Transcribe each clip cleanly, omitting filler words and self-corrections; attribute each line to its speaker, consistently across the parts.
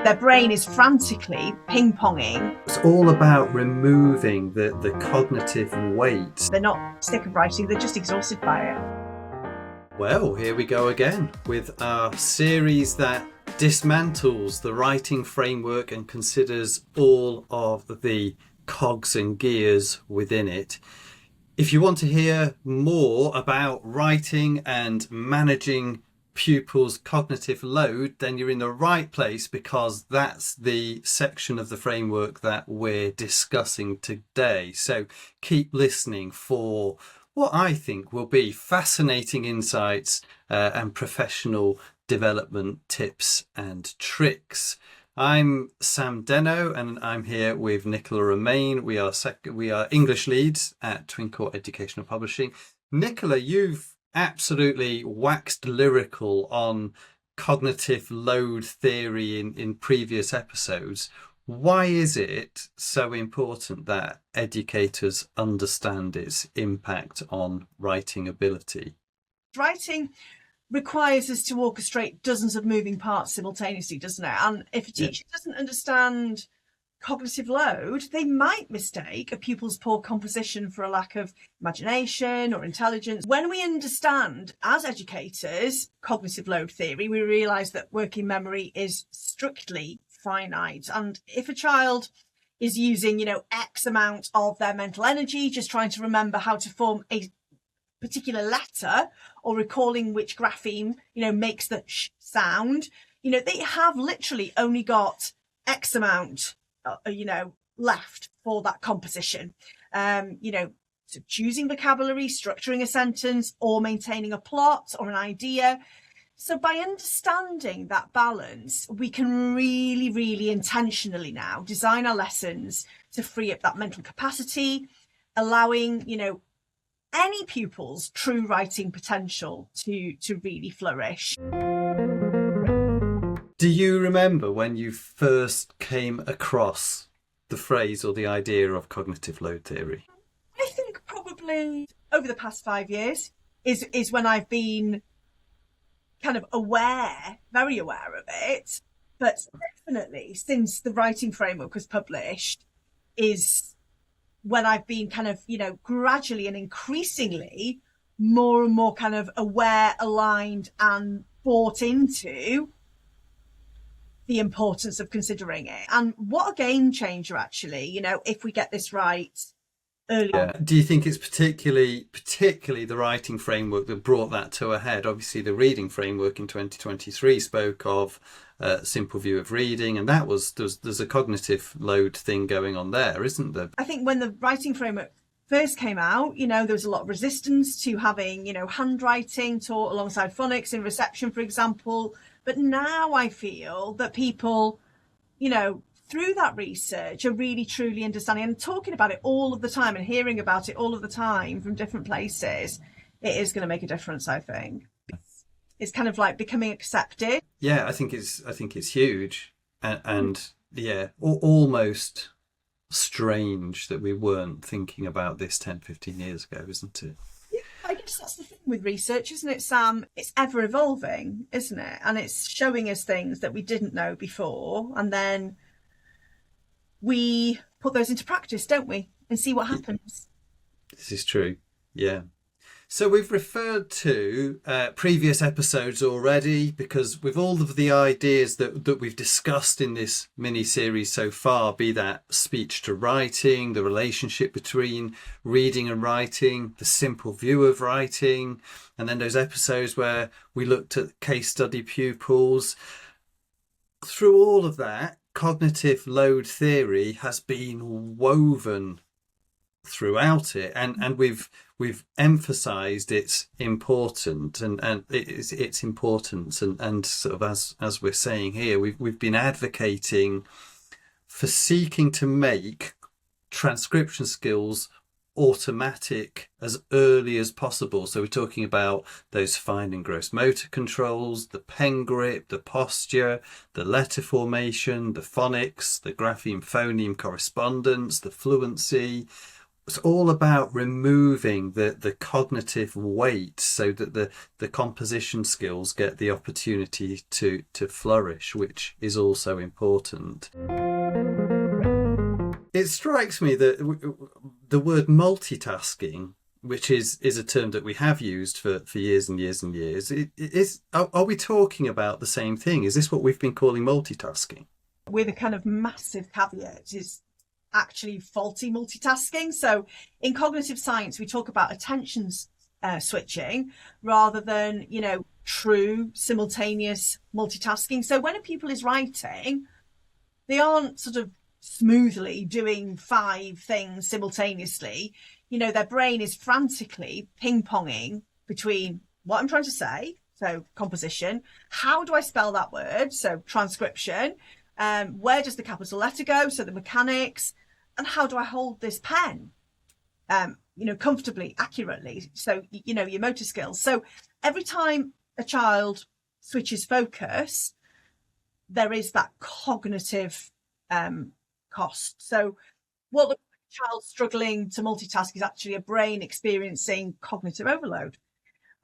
Speaker 1: Their brain is frantically ping-ponging.
Speaker 2: It's all about removing the cognitive weight.
Speaker 1: They're not sick of writing, they're just exhausted by it.
Speaker 2: Well, here we go again with our series that dismantles the writing framework and considers all of the cogs and gears within it. If you want to hear more about writing and managing pupils' cognitive load, then you're in the right place, because that's the section of the framework that we're discussing today. So keep listening for what I think will be fascinating insights and professional development tips and tricks. I'm Sam Denno, and I'm here with Nicola Romaine. We are English leads at Twinkl Educational Publishing. Nicola, you've absolutely waxed lyrical on cognitive load theory in previous episodes. Why is it so important that educators understand its impact on writing ability?
Speaker 1: Writing requires us to orchestrate dozens of moving parts simultaneously, doesn't it? And if a teacher doesn't understand cognitive load, they might mistake a pupil's poor composition for a lack of imagination or intelligence. When we understand, as educators, cognitive load theory, we realise that working memory is strictly finite. And if a child is using, X amount of their mental energy just trying to remember how to form a particular letter, or recalling which grapheme, makes the sh sound, they have literally only got X amount left for that composition. So choosing vocabulary, structuring a sentence, or maintaining a plot or an idea. So by understanding that balance, we can really, really intentionally now design our lessons to free up that mental capacity, allowing, any pupil's true writing potential to really flourish.
Speaker 2: Do you remember when you first came across the phrase or the idea of cognitive load theory?
Speaker 1: I think probably over the past 5 years is when I've been kind of very aware of it. But definitely since the writing framework was published is when I've been kind of, gradually and increasingly more and more kind of aware, aligned and bought into the importance of considering it. And what a game changer, actually, if we get this right early on.
Speaker 2: Do you think it's particularly the writing framework that brought that to a head? Obviously, the reading framework in 2023 spoke of a simple view of reading, and there's a cognitive load thing going on there, isn't there?
Speaker 1: I think when the writing framework first came out, there was a lot of resistance to having, handwriting taught alongside phonics in reception, for example. But now I feel that people, through that research are really truly understanding and talking about it all of the time and hearing about it all of the time from different places. It is going to make a difference, I think. It's kind of like becoming accepted.
Speaker 2: Yeah, I think it's huge, and almost strange that we weren't thinking about this 10, 15 years ago, isn't it?
Speaker 1: Yeah, I guess that's the thing with research, isn't it, Sam? It's ever evolving, isn't it? And it's showing us things that we didn't know before, and then we put those into practice, don't we? And see what happens.
Speaker 2: This is true. Yeah. So we've referred to previous episodes already, because with all of the ideas that we've discussed in this mini-series so far, be that speech to writing, the relationship between reading and writing, the simple view of writing, and then those episodes where we looked at case study pupils. Through all of that, cognitive load theory has been woven throughout it, and we've emphasized its importance and its importance, and sort of as we're saying here, we've been advocating for seeking to make transcription skills automatic as early as possible. So we're talking about those fine and gross motor controls, the pen grip, the posture, the letter formation, the phonics, the grapheme phoneme correspondence, the fluency, it's all about removing the cognitive weight so that the composition skills get the opportunity to flourish, which is also important. It strikes me that the word multitasking, which is a term that we have used for years and years and years, are we talking about the same thing? Is this what we've been calling multitasking?
Speaker 1: With a kind of massive caveat, is actually faulty multitasking. So in cognitive science, we talk about attention switching rather than, true simultaneous multitasking. So when a pupil is writing, they aren't sort of smoothly doing 5 things simultaneously. Their brain is frantically ping-ponging between what I'm trying to say, so composition, how do I spell that word, so transcription, where does the capital letter go, so the mechanics, and how do I hold this pen, comfortably, accurately, so, your motor skills. So every time a child switches focus, there is that cognitive cost. So what looks like a child struggling to multitask is actually a brain experiencing cognitive overload.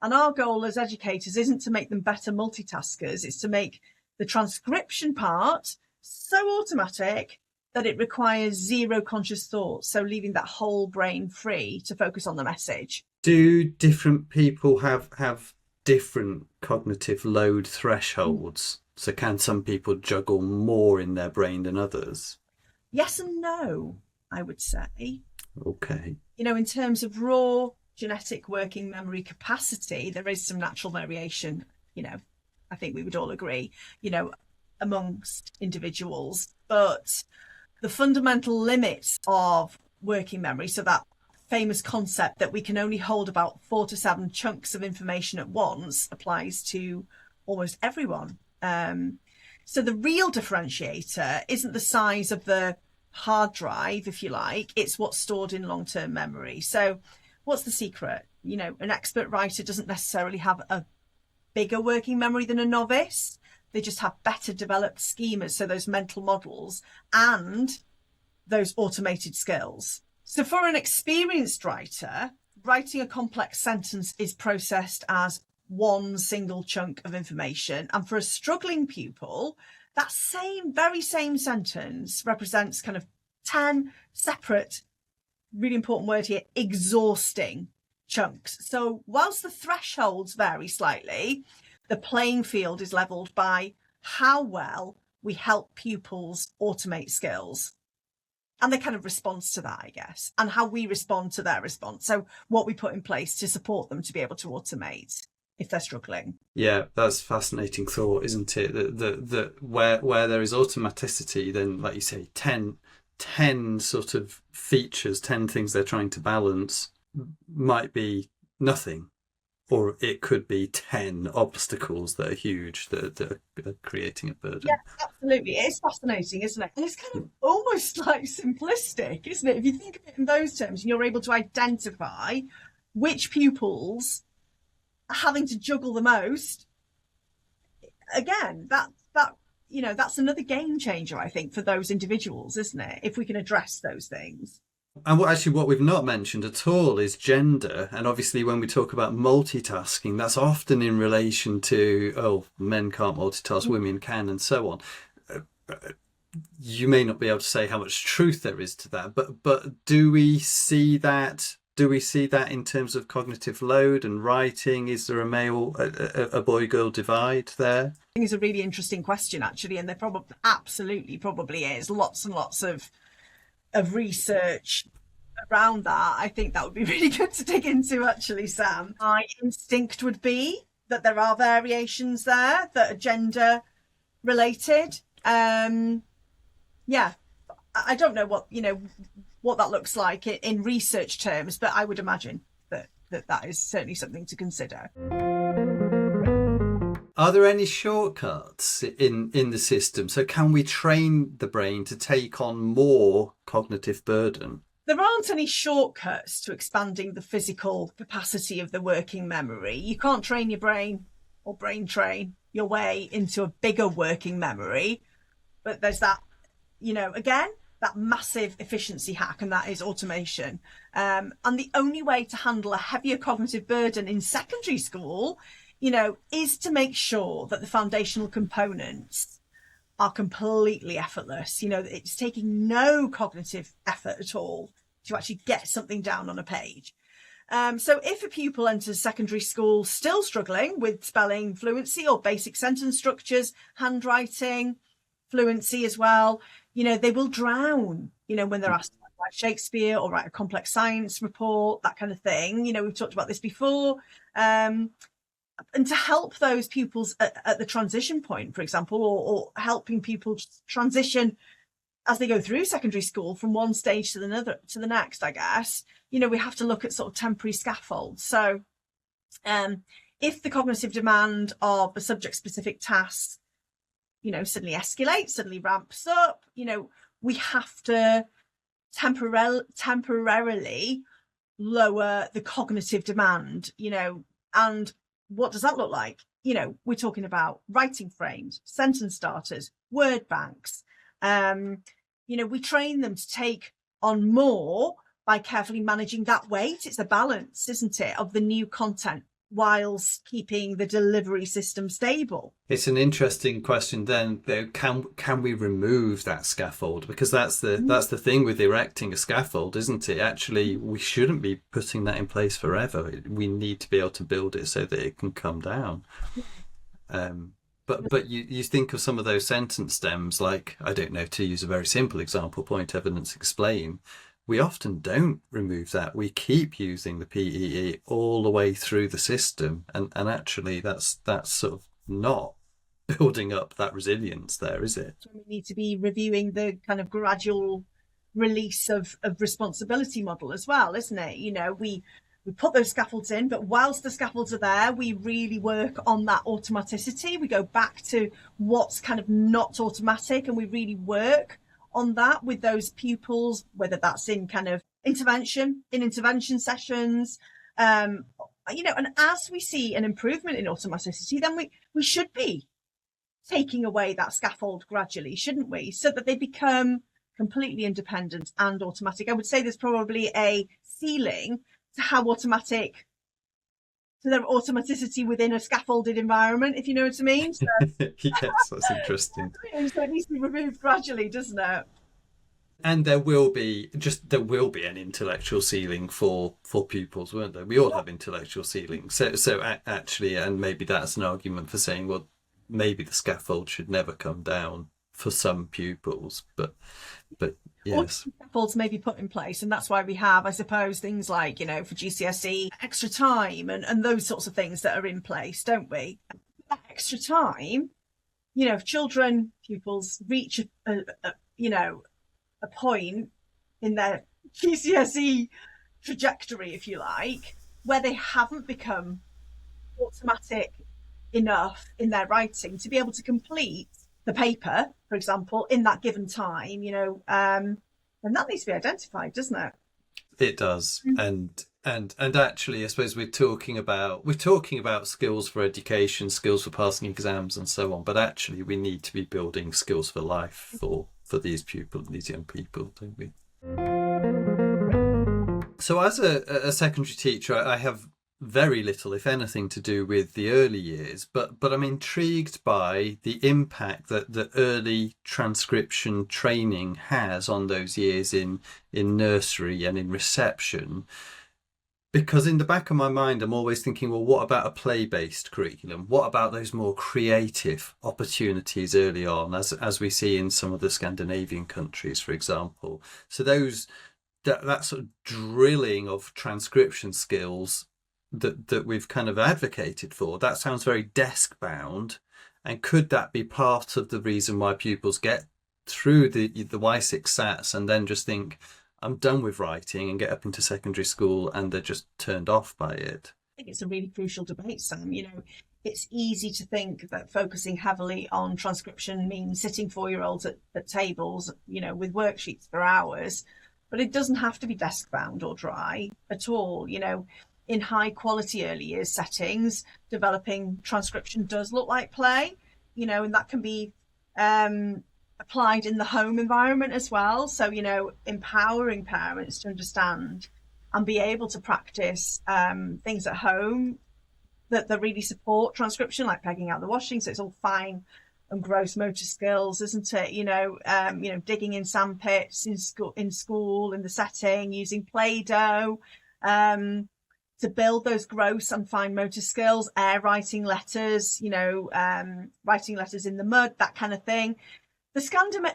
Speaker 1: And our goal as educators isn't to make them better multitaskers, it's to make the transcription part so automatic that it requires zero conscious thought, so leaving that whole brain free to focus on the message.
Speaker 2: Do different people have different cognitive load thresholds? So can some people juggle more in their brain than others?
Speaker 1: Yes and no, I would say.
Speaker 2: Okay.
Speaker 1: In terms of raw genetic working memory capacity, there is some natural variation, I think we would all agree, amongst individuals. But the fundamental limits of working memory, so that famous concept that we can only hold about 4 to 7 chunks of information at once, applies to almost everyone. So the real differentiator isn't the size of the hard drive, if you like, it's what's stored in long-term memory. So what's the secret? An expert writer doesn't necessarily have a bigger working memory than a novice. They just have better developed schemas, so those mental models and those automated skills. So for an experienced writer, writing a complex sentence is processed as one single chunk of information. And for a struggling pupil, that very same sentence represents kind of 10 separate, really important word here, exhausting chunks. So whilst the thresholds vary slightly, the playing field is leveled by how well we help pupils automate skills and their kind of response to that, I guess, and how we respond to their response. So what we put in place to support them to be able to automate if they're struggling.
Speaker 2: Yeah, that's fascinating thought, isn't it? That where there is automaticity, then, like you say, 10 sort of features, 10 things they're trying to balance might be nothing, or it could be 10 obstacles that are huge that are creating a burden.
Speaker 1: Yeah, absolutely. It's fascinating, isn't it? And it's kind of almost like simplistic, isn't it? If you think of it in those terms, and you're able to identify which pupils are having to juggle the most, again, that's another game changer, I think, for those individuals, isn't it? If we can address those things.
Speaker 2: And what we've not mentioned at all is gender. And obviously when we talk about multitasking, that's often in relation to, men can't multitask, women can, and so on. You may not be able to say how much truth there is to that, but do we see that? Do we see that in terms of cognitive load and writing? Is there a boy-girl divide there?
Speaker 1: I think it's a really interesting question, actually, and there probably is lots and lots of research around that. I think that would be really good to dig into, actually, Sam. My instinct would be that there are variations there that are gender related. Yeah, I don't know what that looks like in research terms, but I would imagine that is certainly something to consider.
Speaker 2: Are there any shortcuts in the system? So can we train the brain to take on more cognitive burden?
Speaker 1: There aren't any shortcuts to expanding the physical capacity of the working memory. You can't train your brain or brain train your way into a bigger working memory. But there's that, again, that massive efficiency hack, and that is automation. And the only way to handle a heavier cognitive burden in secondary school, is to make sure that the foundational components are completely effortless. It's taking no cognitive effort at all to actually get something down on a page. So if a pupil enters secondary school still struggling with spelling fluency or basic sentence structures, handwriting, fluency as well, they will drown, when they're asked to write Shakespeare or write a complex science report, that kind of thing. We've talked about this before. And to help those pupils at the transition point, for example, or helping people transition as they go through secondary school from one stage to the next, I guess, we have to look at sort of temporary scaffolds. So if the cognitive demand of the subject-specific tasks, suddenly escalates, suddenly ramps up, we have to temporarily lower the cognitive demand, and what does that look like? We're talking about writing frames, sentence starters, word banks. We train them to take on more by carefully managing that weight. It's a balance, isn't it, of the new content whilst keeping the delivery system stable.
Speaker 2: It's an interesting question then, though. Can we remove that scaffold? Because that's the thing with erecting a scaffold, isn't it? Actually, we shouldn't be putting that in place forever. We need to be able to build it so that it can come down. But you think of some of those sentence stems, like, I don't know, to use a very simple example, point, evidence, explain. We often don't remove that. We keep using the PEE all the way through the system, and actually that's sort of not building up that resilience there, is it?
Speaker 1: So we need to be reviewing the kind of gradual release of responsibility model as well, isn't it? We put those scaffolds in, but whilst the scaffolds are there, we really work on that automaticity. We go back to what's kind of not automatic, and we really work on that with those pupils, whether that's in kind of intervention sessions, and as we see an improvement in automaticity, then we should be taking away that scaffold gradually, shouldn't we? So that they become completely independent and automatic. I would say there's probably a ceiling to how automatic, to their automaticity within a scaffolded environment, if you know what I mean. So,
Speaker 2: yes, that's interesting.
Speaker 1: So it needs to be removed gradually, doesn't it?
Speaker 2: And there will be an intellectual ceiling for pupils, won't there? We all have intellectual ceilings. So actually, and maybe that's an argument for saying, well, maybe the scaffold should never come down for some pupils, but yes,
Speaker 1: scaffolds may be put in place, and that's why we have, I suppose, things like, for GCSE extra time and those sorts of things that are in place, don't we? That extra time, if pupils reach a point in their GCSE trajectory, if you like, where they haven't become automatic enough in their writing to be able to complete the paper, for example, in that given time, then that needs to be identified, doesn't it?
Speaker 2: It does. And actually, I suppose we're talking about skills for education, skills for passing exams and so on, but actually we need to be building skills for life for these pupils, these young people, don't we? So as a secondary teacher, I have very little, if anything, to do with the early years, but I'm intrigued by the impact that the early transcription training has on those years in nursery and in reception. Because in the back of my mind, I'm always thinking, well, what about a play-based curriculum? What about those more creative opportunities early on, as we see in some of the Scandinavian countries, for example? So that sort of drilling of transcription skills that we've kind of advocated for, that sounds very desk-bound. And could that be part of the reason why pupils get through the Y6 SATs and then just think, I'm done with writing, and get up into secondary school and they're just turned off by it?
Speaker 1: I think it's a really crucial debate, Sam. It's easy to think that focusing heavily on transcription means sitting 4-year-olds at tables, with worksheets for hours, but it doesn't have to be desk bound or dry at all. In high quality early years settings, developing transcription does look like play, and that can be a applied in the home environment as well. So, empowering parents to understand and be able to practice things at home that really support transcription, like pegging out the washing. So it's all fine and gross motor skills, isn't it? Digging in sandpits in school, in the setting, using Play-Doh to build those gross and fine motor skills, writing letters, writing letters in the mud, that kind of thing. The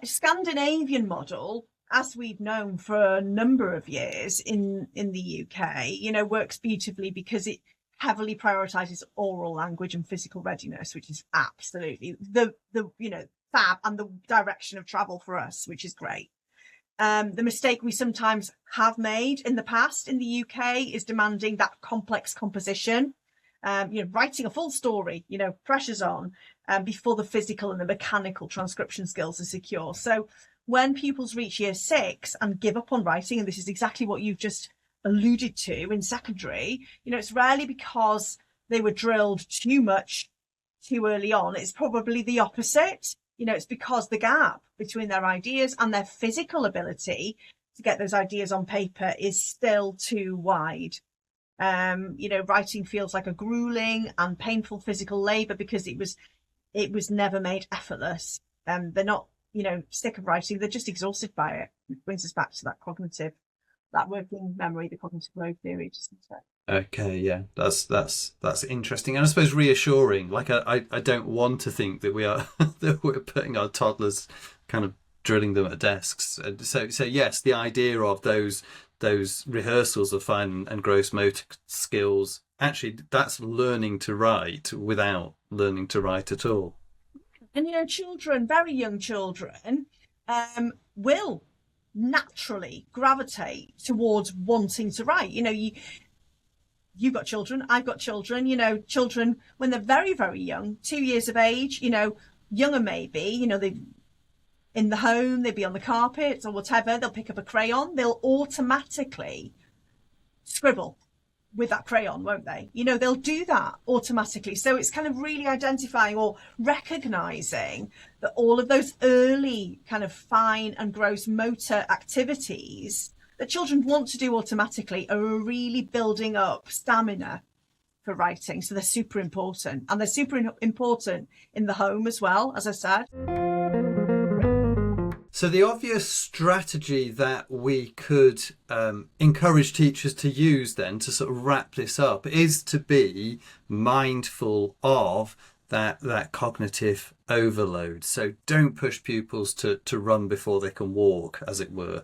Speaker 1: Scandinavian model, as we've known for a number of years in the UK, works beautifully because it heavily prioritises oral language and physical readiness, which is absolutely the fab and the direction of travel for us, which is great. The mistake we sometimes have made in the past in the UK is demanding that complex composition, writing a full story, pressure's on, before the physical and the mechanical transcription skills are secure. So when pupils reach year 6 and give up on writing, and this is exactly what you've just alluded to in secondary, it's rarely because they were drilled too much too early on. It's probably the opposite. It's because the gap between their ideas and their physical ability to get those ideas on paper is still too wide. Writing feels like a grueling and painful physical labor because it was never made effortless. They're not, sick of writing. They're just exhausted by it. It brings us back to that working memory, the cognitive load theory, doesn't it?
Speaker 2: Okay, yeah, that's interesting, and I suppose reassuring. Like I don't want to think that that we're putting our toddlers, kind of drilling them at desks. So yes, the idea of those rehearsals of fine and gross motor skills, actually, that's learning to write without learning to write at all.
Speaker 1: And children, very young children, will naturally gravitate towards wanting to write. You've got children, I've got children, children when they're very, very young, 2 years of age, younger maybe, they in the home, they'd be on the carpet or whatever, they'll pick up a crayon, they'll automatically scribble with that crayon, won't they? They'll do that automatically. So it's kind of really identifying or recognizing that all of those early kind of fine and gross motor activities that children want to do automatically are really building up stamina for writing. So they're super important, and they're super important in the home as well, as I said.
Speaker 2: So the obvious strategy that we could encourage teachers to use then to sort of wrap this up is to be mindful of that cognitive overload. So don't push pupils to run before they can walk, as it were.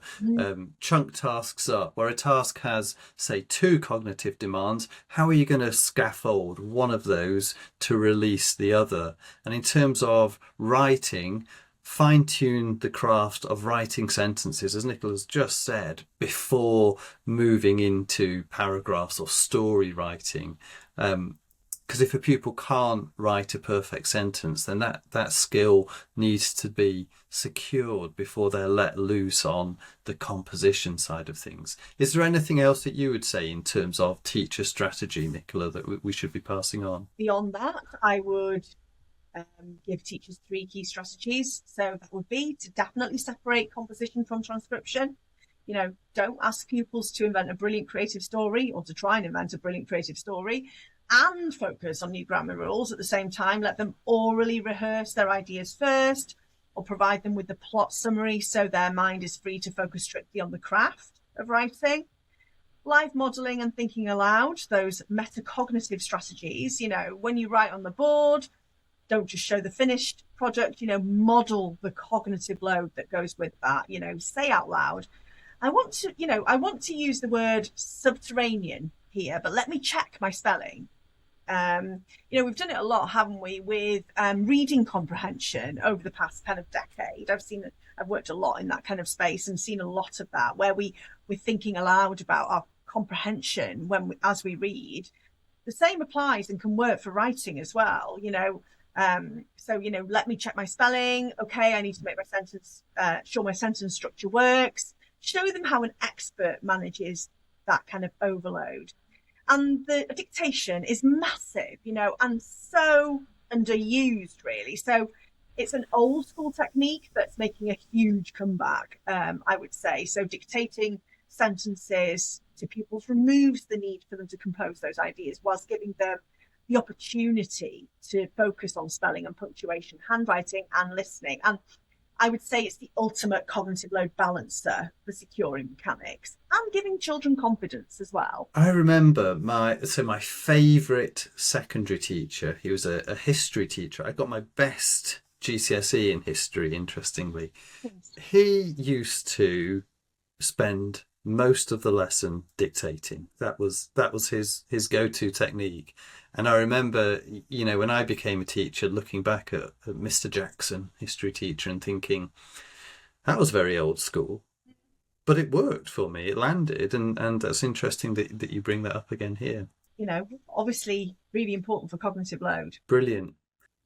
Speaker 2: Chunk tasks up. Where a task has, say, 2 cognitive demands, how are you going to scaffold one of those to release the other? And in terms of writing, fine-tune the craft of writing sentences, as Nicola's just said, before moving into paragraphs or story writing. Because if a pupil can't write a perfect sentence, then that skill needs to be secured before they're let loose on the composition side of things. Is there anything else that you would say in terms of teacher strategy, Nicola, that we should be passing on?
Speaker 1: Beyond that, I would give teachers 3 key strategies. So that would be to definitely separate composition from transcription. Don't ask pupils to invent a brilliant creative story or to try and invent a brilliant creative story and focus on new grammar rules at the same time. Let them orally rehearse their ideas first, or provide them with the plot summary so their mind is free to focus strictly on the craft of writing. Live modelling and thinking aloud, those metacognitive strategies. When you write on the board, don't just show the finished product, model the cognitive load that goes with that, say out loud. I want to use the word subterranean here, but let me check my spelling. We've done it a lot, haven't we, with reading comprehension over the past kind of decade. I've worked a lot in that kind of space and seen a lot of that, where we're thinking aloud about our comprehension as we read. The same applies and can work for writing as well. Let me check my spelling. Okay, I need to make my sentence, sure my sentence structure works. Show them how an expert manages that kind of overload. And the dictation is massive, and so underused, really. So It's an old school technique that's making a huge comeback, I would say. So dictating sentences to pupils removes the need for them to compose those ideas, whilst giving them the opportunity to focus on spelling and punctuation, handwriting and listening. And I would say it's the ultimate cognitive load balancer for securing mechanics and giving children confidence as well.
Speaker 2: I remember my favourite secondary teacher, he was a history teacher. I got my best GCSE in history, interestingly. He used to spend most of the lesson dictating. That was his go-to technique. And I remember, when I became a teacher, looking back at Mr. Jackson, history teacher, and thinking, that was very old school. But it worked for me. It landed. And that's interesting that you bring that up again here.
Speaker 1: Obviously really important for cognitive load.
Speaker 2: Brilliant.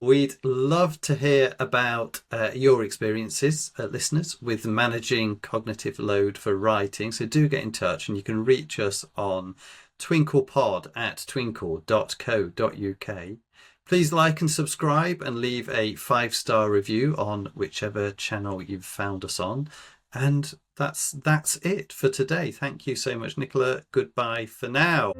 Speaker 2: We'd love to hear about your experiences, listeners, with managing cognitive load for writing. So do get in touch, and you can reach us on twinklepod@twinkl.co.uk. Please like and subscribe and leave a 5-star review on whichever channel you've found us on. And that's it for today. Thank you so much, Nicola. Goodbye for now.